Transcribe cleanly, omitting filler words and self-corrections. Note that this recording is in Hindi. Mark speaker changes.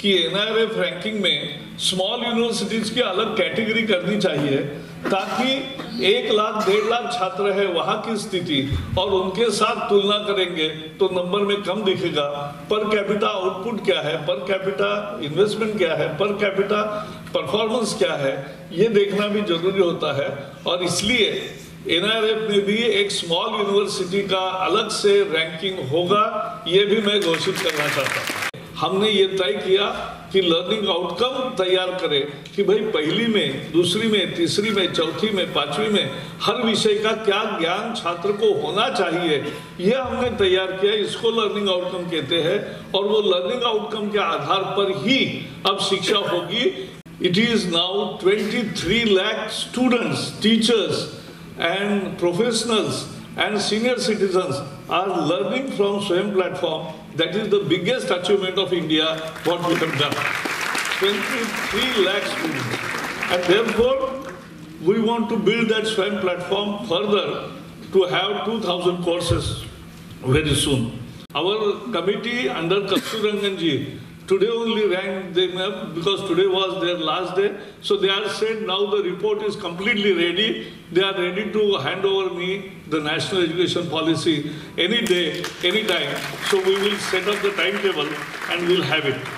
Speaker 1: कि NIRF रैंकिंग में स्मॉल यूनिवर्सिटीज की अलग कैटेगरी करनी चाहिए, ताकि 1 लाख 1.5 लाख छात्र है वहाँ की स्थिति और उनके साथ तुलना करेंगे तो नंबर में कम दिखेगा। पर कैपिटा आउटपुट क्या है, पर कैपिटा इन्वेस्टमेंट क्या है, पर कैपिटा परफॉर्मेंस क्या है, ये देखना भी जरूरी होता है। और इसलिए NIRF में भी एक स्मॉल यूनिवर्सिटी का अलग से रैंकिंग होगा, ये भी मैं घोषित करना चाहता हूँ। हमने ये तय किया कि लर्निंग आउटकम तैयार करें कि भाई पहली में, दूसरी में, तीसरी में, चौथी में, 5वीं में हर विषय का क्या ज्ञान छात्र को होना चाहिए, ये हमने तैयार किया। इसको लर्निंग आउटकम कहते हैं और वो लर्निंग आउटकम के आधार पर ही अब शिक्षा होगी। It is now 23 lakh students, teachers and professionals and senior citizens are learning from Swayam platform. That is the biggest achievement of India, what we have done. 23 lakh students. And therefore, we want to build that Swayam platform further to have 2,000 courses very soon. Our committee under Kasturangan ji today only ranked them up because today was their last day. So they are said now the report is completely ready. They are ready to hand over me the national education policy any day, any time. So we will set up the timetable and we'll have it.